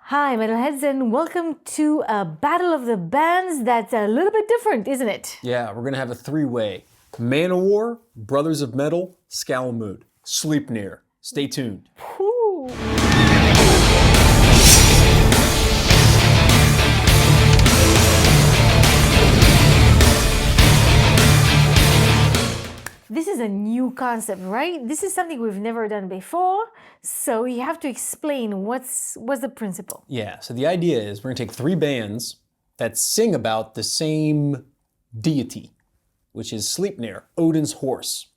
Hi, Metalheads, and welcome to a battle of the bands that's a little bit different, isn't it? Yeah, we're gonna have a three-way. Manowar, Brothers of Metal, Skálmöld, Sleipnir. Stay tuned. Whew. This is a new concept, right? This is something we've never done before, so you have to explain what's the principle. Yeah, so the idea is we're gonna take three bands that sing about the same deity, which is Sleipnir, Odin's horse.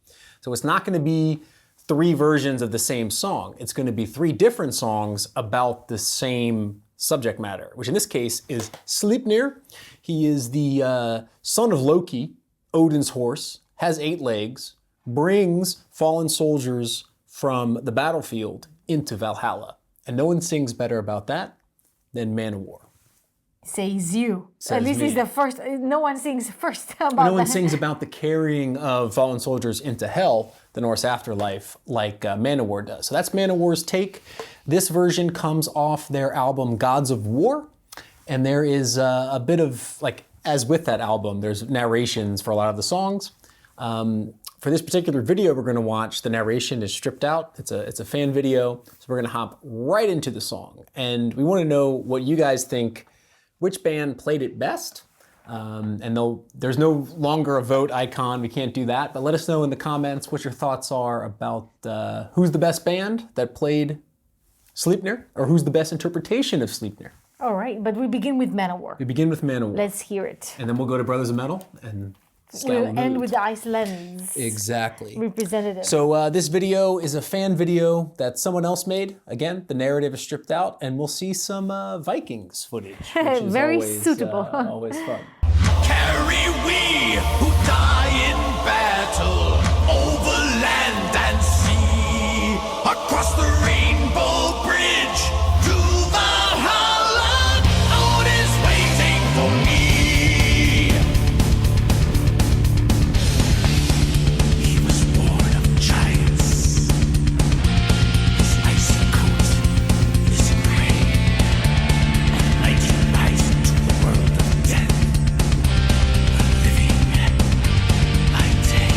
So it's not gonna be three versions of the same song. It's gonna be three different songs about the same subject matter, which in this case is Sleipnir. He is the son of Loki, Odin's horse, has 8 legs, brings fallen soldiers from the battlefield into Valhalla. And no one sings better about that than Manowar. Says you. Says At least me. he's the first. No one sings first about No one that. sings about the carrying of fallen soldiers into hell, the Norse afterlife, like Manowar does. So that's Manowar's take. This version comes off their album Gods of War. And there is a bit of, like, as with that album, there's narrations for a lot of the songs. For this particular video we're going to watch, the narration is stripped out. It's a fan video, so we're going to hop right into the song. And we want to know what you guys think, which band played it best. And there's no longer a vote icon, we can't do that, but let us know in the comments what your thoughts are about who's the best band that played Sleipnir, or who's the best interpretation of Sleipnir. All right, but we begin with Manowar. We begin with Manowar. Let's hear it. And then we'll go to Brothers of Metal and We'll Skálmöld. end with the Iceland's Exactly. representative. So this video is a fan video that someone else made. Again, the narrative is stripped out, and we'll see some Vikings footage, which is Very always, suitable. always fun. Carry we who die in battle over land and sea, across the rainbow bridge to Valhalla. Odin's waiting for me. He was born of giants. His icy coat is gray, and night he rides into the world of death. Living by day.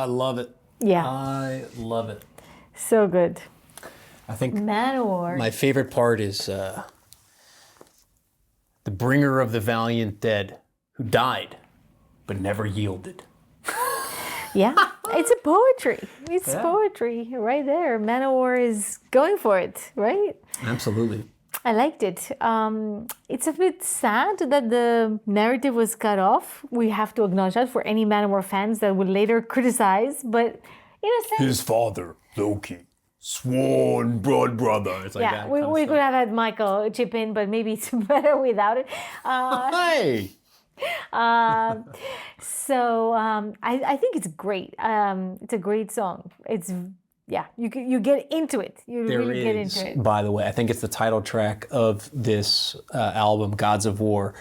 love it. Yeah. I love it. So good. I think Manowar. my favorite part is the bringer of the valiant dead who died but never yielded. Yeah, it's a poetry. It's poetry right there. Manowar is going for it, right? Absolutely. I liked it. It's a bit sad that the narrative was cut off. We have to acknowledge that for any Manowar fans that would later criticize, but in a sense... His father, Loki, sworn blood brother. It's like Yeah, that we kind of could stuff. have had Michael chip in, but maybe it's better without it. Hey! So I think it's great. It's a great song. It's you get into it. You There really get is, into it. by the way, I think it's the title track of this album, Gods of War.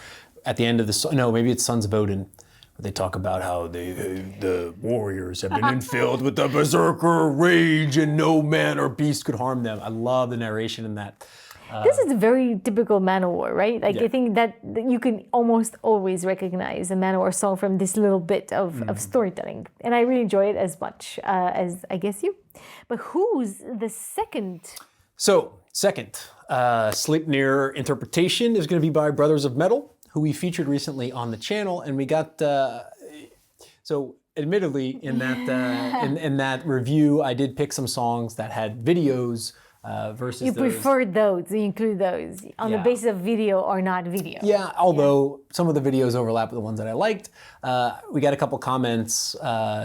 At the end of the song, no, maybe it's Sons of Odin. Where they talk about how the warriors have been infilled with the berserker rage and no man or beast could harm them. I love the narration in that. This is a very typical Manowar, right? Like I think that you can almost always recognize a Manowar song from this little bit of storytelling. And I really enjoy it as much as I guess you. But who's the second? So, second, Sleipnir interpretation is going to be by Brothers of Metal, who we featured recently on the channel. And we got, so admittedly, in that in that review, I did pick some songs that had videos versus You those. prefer those, you include those on the Yeah. basis of video or not video. Yeah, although some of the videos overlap with the ones that I liked. We got a couple comments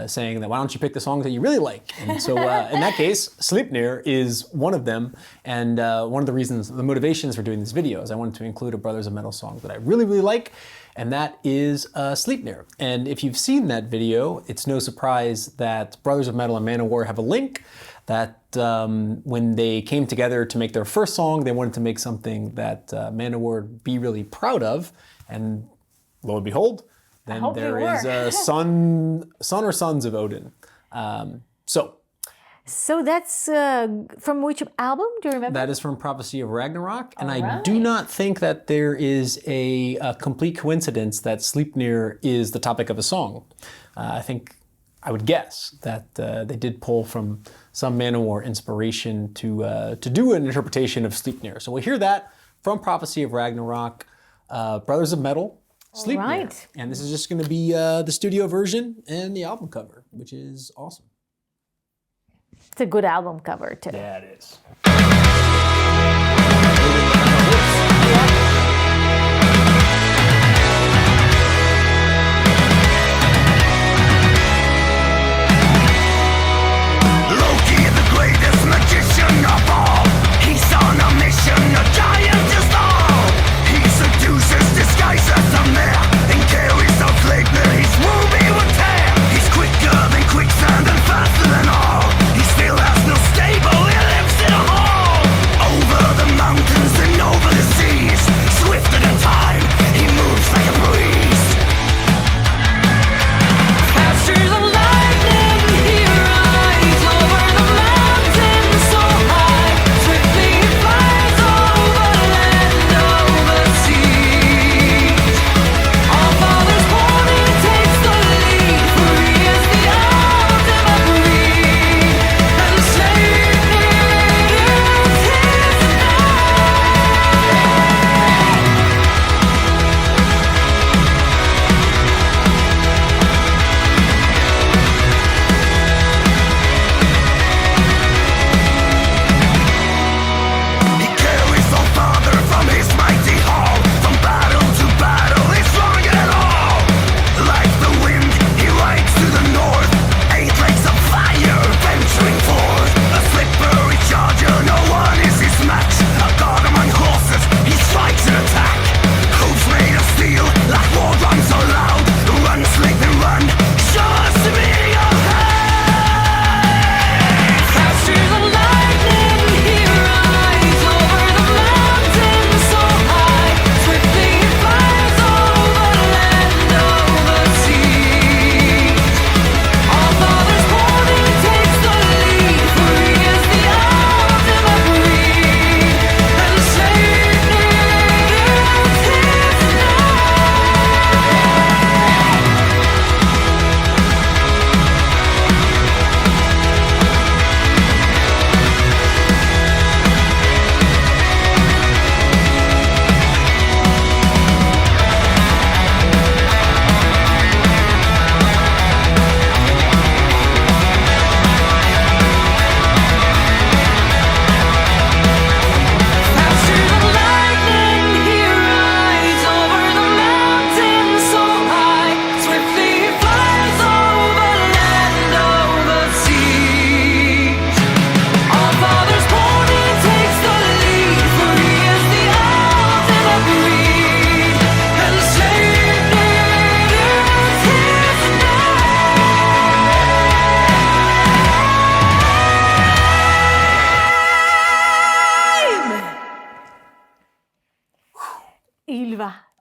saying that why don't you pick the songs that you really like? And so in that case, Sleipnir is one of them. And one of the reasons, the motivations for doing this video is I wanted to include a Brothers of Metal song that I really, really like. And that is Sleipnir. And if you've seen that video, it's no surprise that Brothers of Metal and Manowar have a link that when they came together to make their first song, they wanted to make something that Manowar would be really proud of. And lo and behold, then hope there they is were. a son or sons of Odin. So that's from which album? Do you remember? That is from Prophecy of Ragnarok, and I do not think that there is a complete coincidence that Sleipnir is the topic of a song. I think, I would guess, that they did pull from some Manowar inspiration to do an interpretation of Sleipnir. So we'll hear that from Prophecy of Ragnarok, Brothers of Metal, Sleipnir. right. And this is just going to be the studio version and the album cover, which is awesome. It's a good album cover too. Yeah, it is. Loki, the greatest magician of all. He's on a mission, a giant is all. He seduces, disguises a mare, and carries out Sleipnir. His ruby will tear. He's quicker than quicksand and faster than all. He still has no stable, he lives in a hall.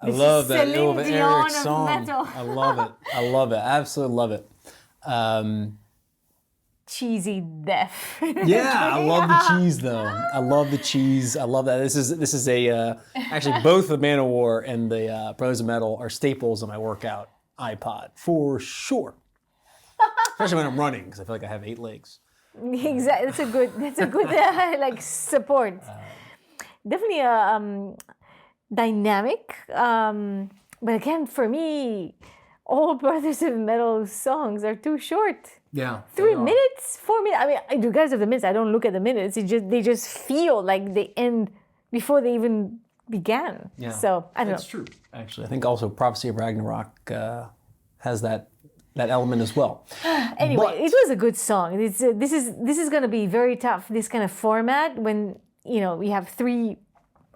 I love that Celine Ylva Dion Erik of song. metal. I love it. I love it. Absolutely love it. Cheesy death. Yeah, I love the cheese though. I love the cheese. I love that. This is a actually both the Manowar and the Brothers of Metal are staples of my workout iPod for sure. Especially when I'm running because I feel like I have 8 legs. Exactly. That's a good like support. Definitely a dynamic. But again, for me, all Brothers of Metal songs are too short. Yeah. 3 minutes, 4 minutes. I mean, you guys have the minutes. I don't look at the minutes. They just feel like they end before they even began. Yeah. So I don't know. That's true. Actually, I think also Prophecy of Ragnarok has that element as well. Anyway, it was a good song. This is going to be very tough. This kind of format when we have 3,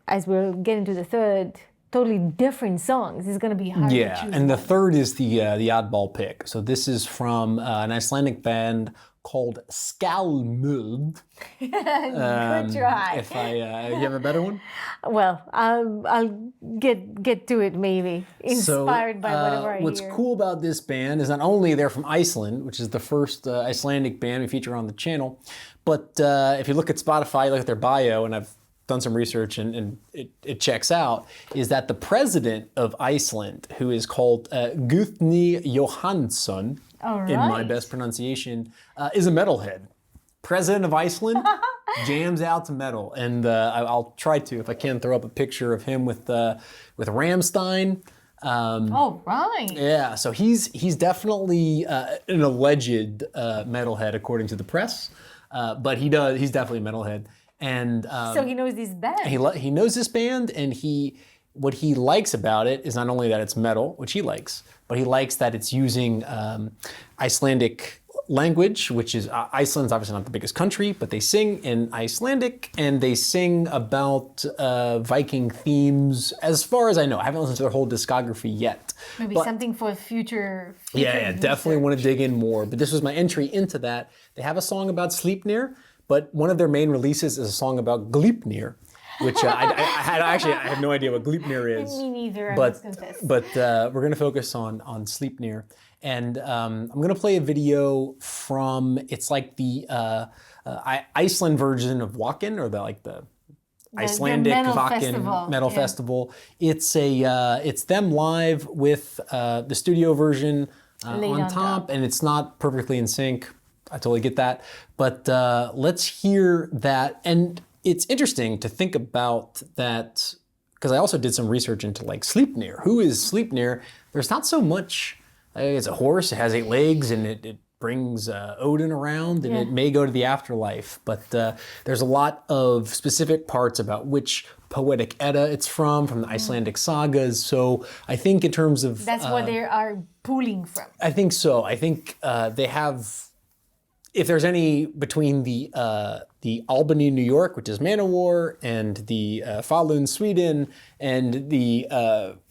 as we'll get into the third, totally different songs. It's going to be hard to choose. And the third is the oddball pick. So this is from an Icelandic band called Skálmöld. Good try. If you have a better one? Well, I'll get to it maybe. Inspired by whatever I what's hear. cool about this band is not only they're from Iceland, which is the first Icelandic band we feature on the channel, but if you look at Spotify, you look at their bio, and I've done some research and it checks out, is that the president of Iceland, who is called Guðni Jóhannsson, in my best pronunciation, is a metalhead. President of Iceland jams out to metal, and I'll try to, if I can, throw up a picture of him with Rammstein. Oh, right. Yeah, so he's definitely an alleged metalhead according to the press, but he's definitely a metalhead. And So he knows this band. he knows this band, and what he likes about it is not only that it's metal, which he likes, but he likes that it's using Icelandic language, which is Iceland's obviously not the biggest country, but they sing in Icelandic, and they sing about Viking themes. As far as I know, I haven't listened to their whole discography yet. Maybe something for future. Yeah, definitely want to dig in more. But this was my entry into that. They have a song about Sleipnir, but one of their main releases is a song about Sleipnir, which I have no idea what Sleipnir is. Me neither, I But must confess. we're going to focus on Sleipnir, and I'm going to play a video from, it's like the Iceland version of Wacken, or the Icelandic metal Wacken festival, metal yeah. festival. It's them live with the studio version Laid on on top, and it's not perfectly in sync. I totally get that, but let's hear that. And it's interesting to think about that, because I also did some research into Sleipnir. Who is Sleipnir? There's not so much. It's a horse. It has 8 legs, and it brings Odin around, and it may go to the afterlife. But there's a lot of specific parts about which poetic Edda it's from the Icelandic sagas. So I think in terms of That's what they are pulling from. I think so. I think they have. If there's any between the Albany, New York, which is Manowar, and the Falun, Sweden, and the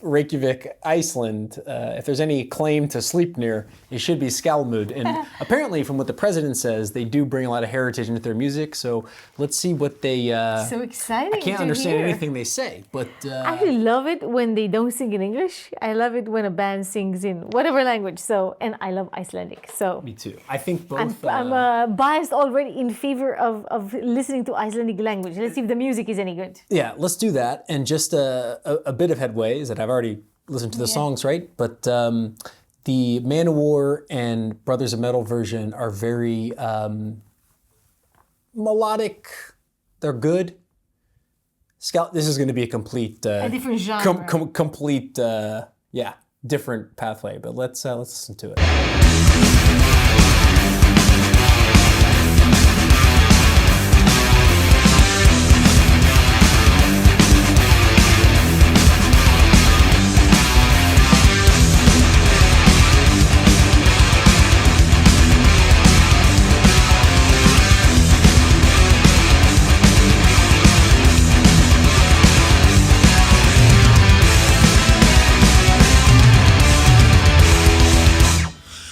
Reykjavik, Iceland, if there's any claim to Sleipnir, it should be Skálmöld. And apparently, from what the president says, they do bring a lot of heritage into their music. So let's see what they. So exciting! I can't to understand hear. anything they say, but. I actually love it when they don't sing in English. I love it when a band sings in whatever language. So, and I love Icelandic. So Me too. I think both. I'm biased already in favor of listening to Icelandic language. Let's see if the music is any good. Yeah, let's do that. And just a bit of headway is that I've already listened to the songs, right? But the Manowar and Brothers of Metal version are very melodic. They're good. This is going to be a complete, A different genre. complete, different pathway. But let's listen to it.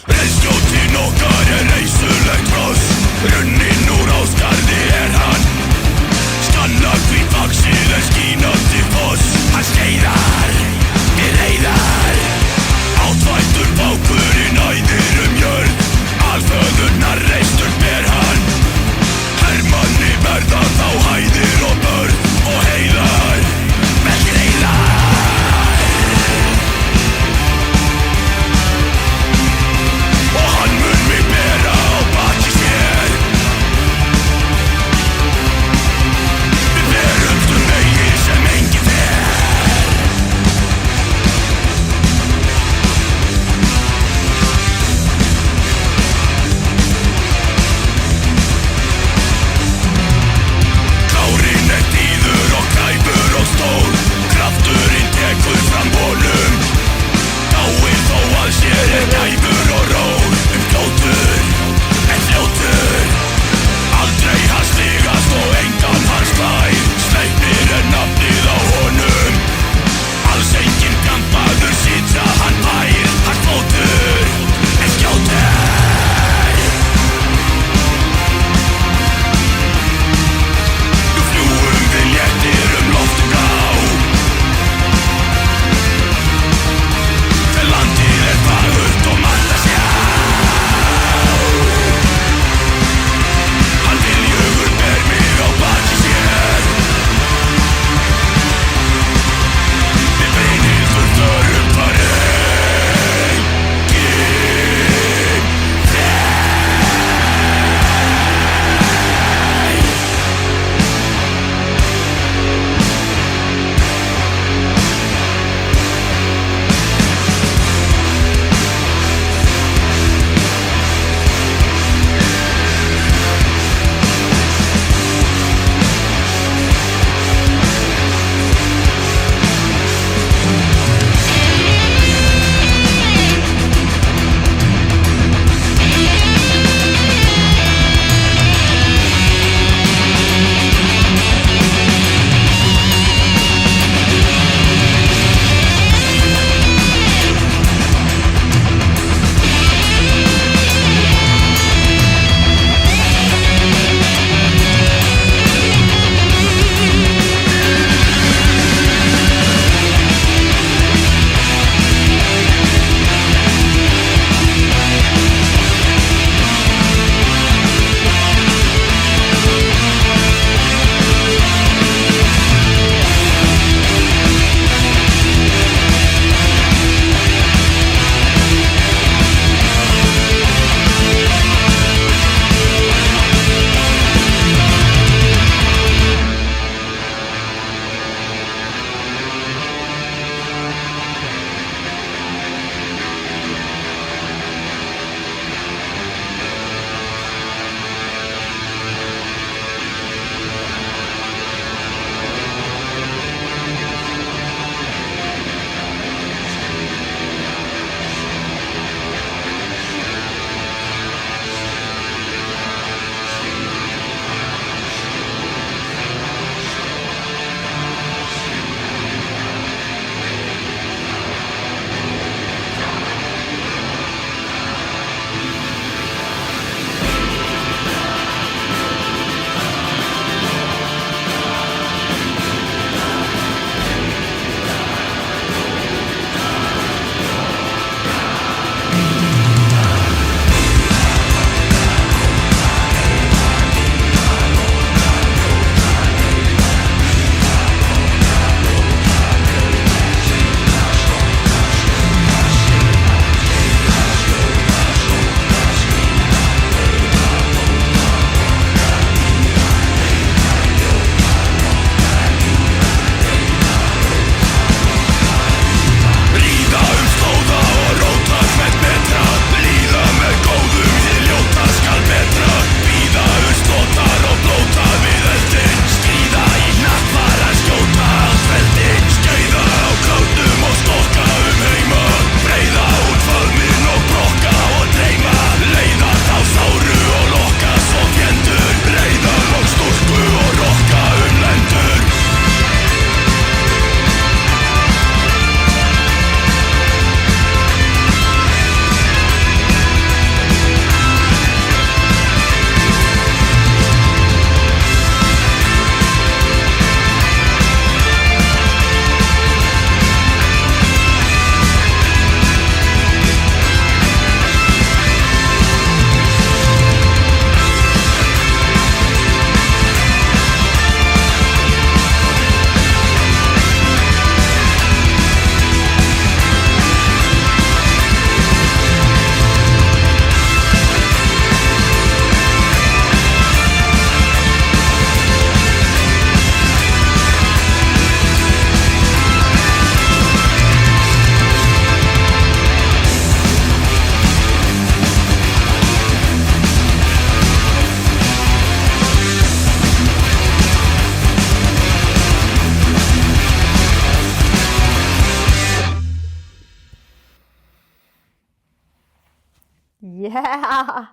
Reisjóttin okkar reisulegt hross, runninn úr áskarði hann. Skalla hvít vaxið skínandi foss, hann skeiðar Yeah.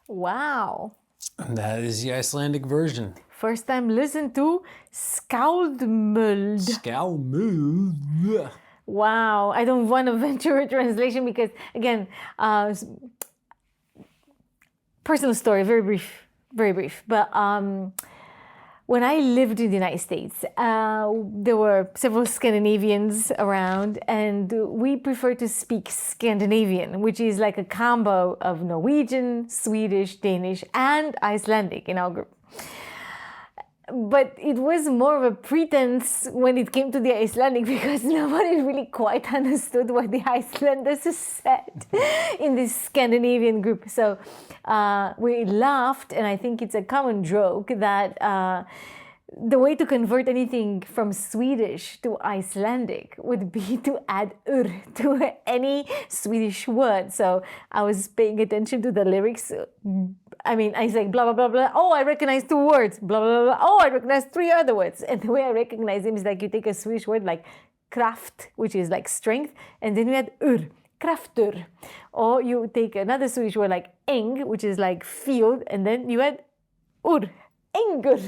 Wow. And that is the Icelandic version. First time listen to Skálmöld. Skálmöld. Wow. I don't want to venture a translation because, again, personal story, very brief, very brief. But when I lived in the United States, there were several Scandinavians around, and we prefer to speak Scandinavian, which is like a combo of Norwegian, Swedish, Danish, and Icelandic in our group. But it was more of a pretense when it came to the Icelandic because nobody really quite understood what the Icelanders said in this Scandinavian group. So we laughed, and I think it's a common joke that the way to convert anything from Swedish to Icelandic would be to add ur to any Swedish word. So I was paying attention to the lyrics. I mean, I say blah, blah, blah, blah. Oh, I recognize 2 words. Blah, blah, blah. Oh, I recognize 3 other words. And the way I recognize them is like you take a Swedish word like kraft, which is like strength, and then you add ur, kraftur. Or you take another Swedish word like eng, which is like field, and then you add ur, engur,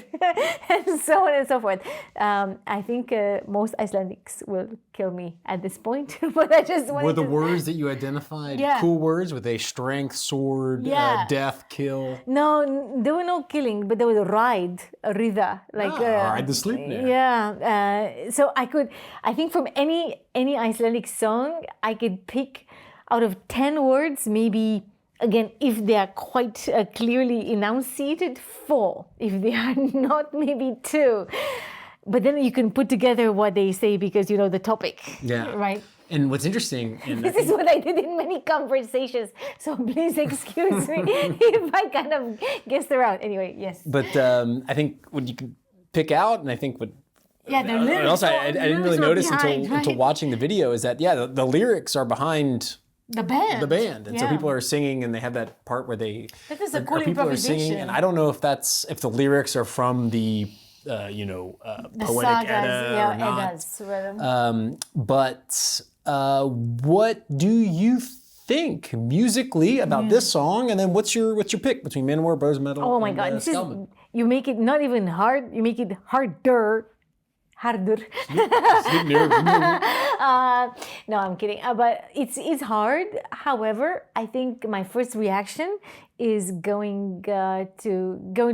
and so on and so forth. I think most Icelandics will kill me at this point, but I just wanted Were the words that you identified cool words? With a strength, sword, death, kill? No, there were no killing, but there was a ride, a rida. Like, ride the Sleipnir. Yeah. So I think from any Icelandic song, I could pick out of 10 words, maybe, again, if they are quite clearly enunciated, 4. If they are not, maybe 2. But then you can put together what they say because you know the topic. Yeah. Right? And what's interesting... this is what I did in many conversations, so please excuse me if I kind of guessed around. Anyway, yes. But I think what you can pick out, and I think what... Yeah, the lyrics. And also, I didn't really notice until watching the video, is that, the lyrics are behind... The band. And so people are singing, and they have that part where they... That is a cool improvisation. Singing, and I don't know if the lyrics are from the, poetic Edda or not. Eddas, but what do you think musically about this song? And then what's your pick between Manowar, Brothers of Metal, oh my God, Skálmöld? You make it not even hard, you make it harder. No, I'm kidding. But it's hard. However, I think my first reaction is going to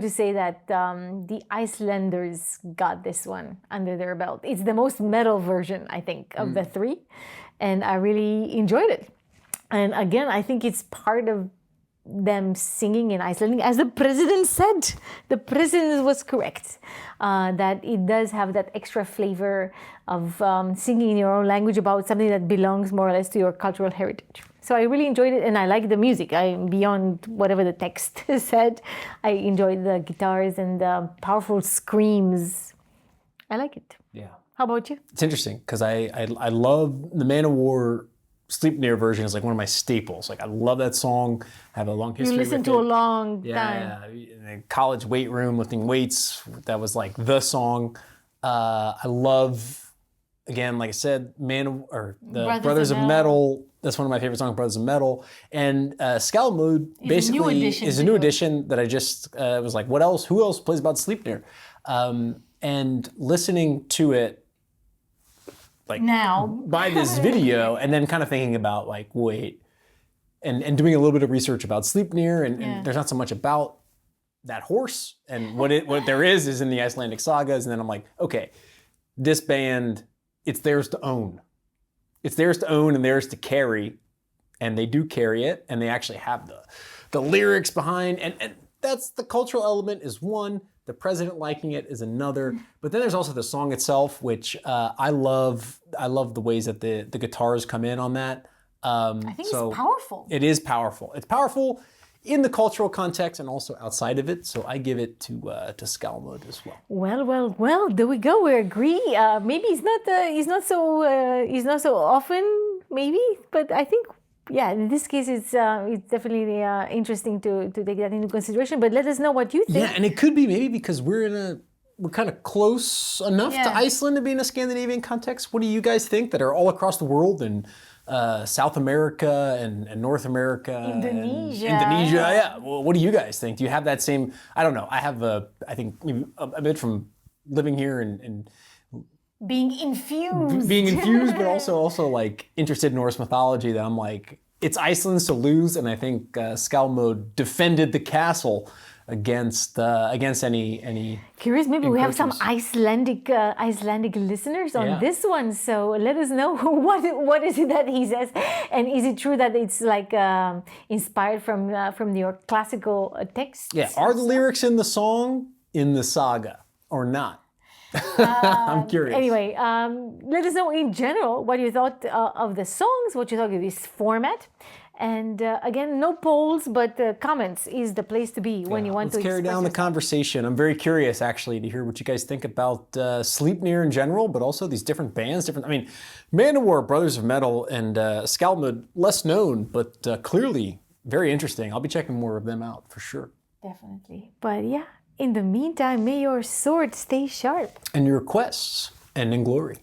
say that the Icelanders got this one under their belt. It's the most metal version, I think, of the 3, and I really enjoyed it. And again, I think it's part of them singing in Icelandic, as the president said. The president was correct, that it does have that extra flavor of singing in your own language about something that belongs more or less to your cultural heritage. So I really enjoyed it, and I like the music. Beyond whatever the text said, I enjoyed the guitars and the powerful screams. I like it. Yeah. How about you? It's interesting because I love the Manowar Sleipnir version is like one of my staples. Like I love that song. I have a long history with it. You listened to a long time. Yeah, in the college weight room lifting weights. That was like the song. I love, again, like I said, the Brothers of Metal. That's one of my favorite songs, Brothers of Metal. And Skálmöld basically is a new edition that I just was like, what else? Who else plays about Sleipnir? And listening to it, like now by this video, and then kind of thinking about like, wait, and doing a little bit of research about Sleipnir, and there's not so much about that horse, and what there is in the Icelandic sagas, and then I'm like, okay, this band, it's theirs to own. It's theirs to own and theirs to carry, and they do carry it, and they actually have the lyrics behind, and that's the cultural element is one. The president liking it is another, but then there's also the song itself, which I love. I love the ways that the guitars come in on that. I think it's powerful. It is powerful. It's powerful in the cultural context and also outside of it. So I give it to Skálmöld as well. Well. There we go. We agree. Maybe it's not so often. Maybe, but I think. Yeah, in this case, it's definitely interesting to take that into consideration. But let us know what you think. Yeah, and it could be maybe because we're kind of close enough to Iceland to be in a Scandinavian context. What do you guys think that are all across the world and South America and North America, Indonesia. Yeah. Well, what do you guys think? Do you have that same? I don't know. I have I think maybe a bit from living here and being infused, but also like interested in Norse mythology. That I'm like, it's Iceland's to lose, and I think Skálmöld defended the castle against any. Curious, maybe we have some Icelandic listeners on this one. So let us know what is it that he says, and is it true that it's like inspired from your classical texts? Yeah, are the lyrics in the song in the saga or not? I'm curious. Anyway, let us know in general what you thought of the songs, what you thought of this format. And again, no polls, but comments is the place to be when you want to carry down the conversation. I'm very curious, actually, to hear what you guys think about Sleipnir in general, but also these different bands. I mean, Manowar, Brothers of Metal, and Skálmöld, less known, but clearly very interesting. I'll be checking more of them out for sure. Definitely. But yeah, in the meantime, may your sword stay sharp. And your quests end in glory.